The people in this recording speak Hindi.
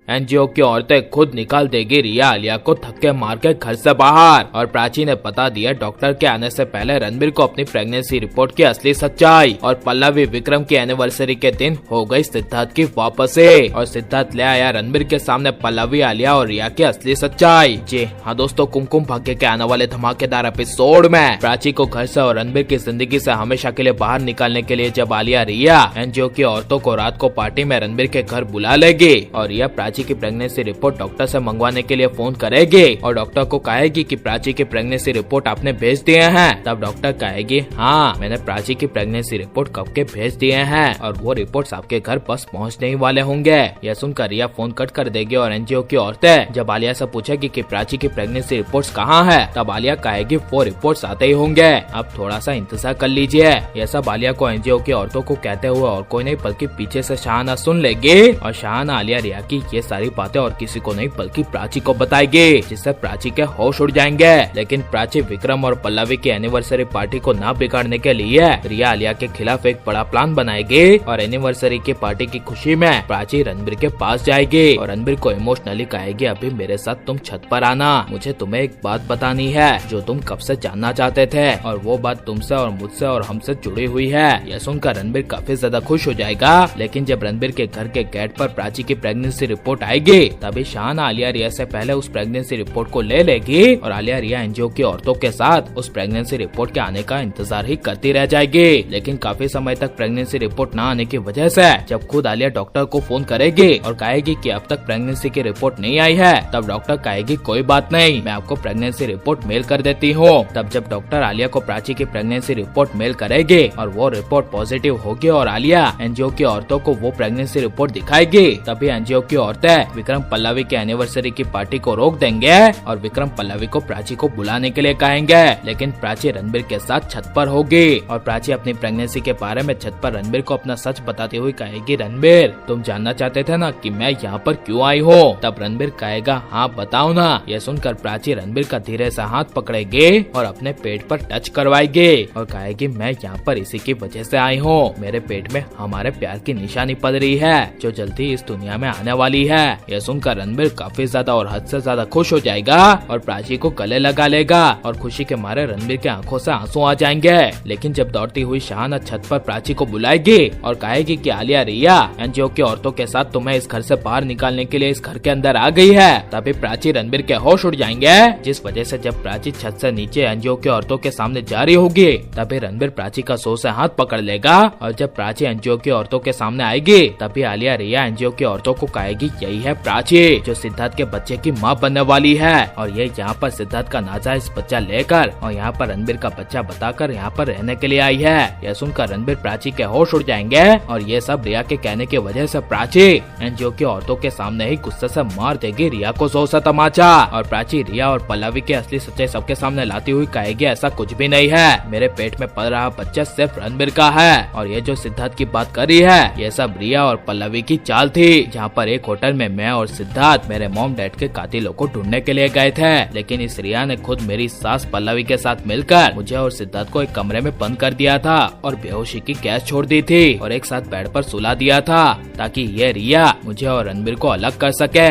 एनजीओ की औरतें खुद निकाल देगी रिया आलिया को धक्के मार के घर से बाहर। और प्राची ने बता दिया डॉक्टर के आने से पहले रणबीर को अपनी प्रेगनेंसी रिपोर्ट की असली सच्चाई। और पल्लवी विक्रम की एनिवर्सरी के दिन हो गई सिद्धार्थ की वापसी और सिद्धार्थ ले आया रणबीर के सामने पल्लवी, आलिया और रिया की असली सच्चाई। जी हाँ दोस्तों, कुमकुम भाग्य के आने वाले धमाकेदार एपिसोड में प्राची को घर से और रणबीर की जिंदगी से हमेशा के लिए बाहर निकालने के लिए जब आलिया रिया एनजीओ की औरतों को रात को पार्टी में रणबीर के घर बुला लेगी और रिया प्राची की प्रेगनेंसी रिपोर्ट डॉक्टर से मंगवाने के लिए फोन करेगी और डॉक्टर को कहेगी कि प्राची की प्रेगनेंसी रिपोर्ट आपने भेज दिए हैं। तब डॉक्टर कहेगी हाँ मैंने प्राची की प्रेगनेंसी रिपोर्ट कब के भेज दिए हैं और वो रिपोर्ट्स आपके घर बस पहुंचने ही वाले होंगे। यह सुनकर रिया फोन कट कर देगी और एनजीओ की औरतें जब आलिया से पूछेगी कि प्राची की प्रेगनेंसी रिपोर्ट्स कहाँ है, तब आलिया कहेगी वो रिपोर्ट्स आते ही होंगे, अब थोड़ा सा इंतजार कर लीजिए। यह सब आलिया को एनजीओ की औरतों को कहते हुए और कोई नहीं बल्कि पीछे से शाहाना सुन लेगी और शाहाना आलिया रिया की ये सारी बातें और किसी को नहीं बल्कि प्राची को बताएगी, जिससे प्राची के होश उड़ जाएंगे। लेकिन प्राची विक्रम और पल्लवी की एनिवर्सरी पार्टी को ना बिगाड़ने के लिए रिया आलिया के खिलाफ एक बड़ा प्लान बनाएगी और एनिवर्सरी की पार्टी की खुशी में प्राची रणबीर के पास जाएगी और रणबीर को इमोशनली कहेगी अभी मेरे साथ तुम छत पर आना, मुझे तुम्हें एक बात बतानी है जो तुम कब से जानना चाहते थे और वो बात तुमसे और मुझसे और हमसे जुड़ी हुई है। यह सुनकर रणबीर काफी ज्यादा खुश हो जाएगा। लेकिन जब रणबीर के घर के गेट पर प्राची की प्रेगनेंसी रिपोर्ट आएगी तभी शाहाना आलिया रिया से पहले उस प्रेगनेंसी रिपोर्ट को ले लेगी और आलिया रिया एनजीओ की औरतों के साथ उस प्रेगनेंसी रिपोर्ट के आने का इंतजार ही करती रह जाएगी। लेकिन काफी समय तक प्रेगनेंसी रिपोर्ट न आने की वजह से जब खुद आलिया डॉक्टर को फोन करेगी और कहेगी कि अब तक प्रेगनेंसी की रिपोर्ट नहीं आई है, तब डॉक्टर कहेगी कोई बात नहीं, मैं आपको प्रेगनेंसी रिपोर्ट मेल कर देती हूँ। तब जब डॉक्टर आलिया को प्राची की प्रेगनेंसी रिपोर्ट मेल करेगी और वो रिपोर्ट पॉजिटिव होगी और आलिया एनजीओ की औरतों को वो प्रेगनेंसी रिपोर्ट दिखाएगी, तभी एनजीओ की औरतें विक्रम पल्लवी की एनिवर्सरी की पार्टी को रोक देंगे और विक्रम पल्लवी को प्राची को बुलाने के लिए कहेंगे। लेकिन प्राची रणबीर के साथ छत पर होगी और प्राची अपनी प्रेगनेंसी के बारे में छत पर रणबीर को अपना सच बताते हुए कहेगी रणबीर तुम जानना चाहते थे ना कि मैं यहाँ पर क्यों आई हूँ। तब रणबीर कहेगा हाँ बताओ ना। यह सुनकर प्राची रणबीर का धीरे से हाथ पकड़ेगी और अपने पेट पर टच करवाएगी और कहेगी मैं यहाँ पर इसी की वजह से आई हूँ, मेरे पेट में हमारे प्यार की निशानी पड़ रही है जो जल्दी इस दुनिया में आने वाली है। यह सुनकर रणबीर काफी ज्यादा और हद से ज्यादा खुश हो जाएगा और प्राची को गले लगा लेगा और खुशी के मारे रणबीर के आंखों से आंसू आ जाएंगे। लेकिन जब दौड़ती हुई शाहाना छत पर प्राची को बुलाएगी और कहेगी कि आलिया रिया एनजीओ की औरतों के साथ तुम्हें इस घर से बाहर निकालने के लिए इस घर के अंदर आ गई है, तभी प्राची रणबीर के होश उड़ जाएंगे। जिस वजह से जब प्राची छत से नीचे एनजीओ की औरतों के सामने जा रही होगी तभी रणबीर प्राची का सो से हाथ पकड़ लेगा और जब प्राची एनजीओ की औरतों के सामने आएगी तभी आलिया रिया एनजीओ की औरतों को कहेगी यही है प्राची जो सिद्धार्थ के बच्चे की माँ बनने वाली है और ये यहाँ पर सिद्धार्थ का नाजायज बच्चा लेकर और यहाँ पर रणबीर का बच्चा बताकर यहाँ पर रहने के लिए आई है। यह सुनकर रणबीर प्राची के होश उड़ जाएंगे और ये सब रिया के कहने की वजह से प्राची एनजीओ की औरतों के सामने ही गुस्से से मार देगी रिया को जोर से तमाचा और प्राची रिया और पल्लवी की असली सच्चाई सबके सामने लाती हुई कहेगी ऐसा कुछ भी नहीं है, मेरे पेट में पल रहा बच्चा सिर्फ रणबीर का है और ये जो सिद्धार्थ की बात कर रही है ये सब रिया और पल्लवी की चाल थी, जहाँ पर एक होटल में मैं और सिद्धार्थ मेरे मॉम डैड के कातिलों को ढूंढने के लिए गए थे। लेकिन इस रिया ने खुद मेरी सास पल्लवी के साथ मिलकर मुझे और सिद्धार्थ को एक कमरे में बंद कर दिया था और बेहोशी की गैस छोड़ दी थी और एक साथ बेड पर सुला दिया था ताकि ये रिया मुझे और रणबीर को अलग कर सके।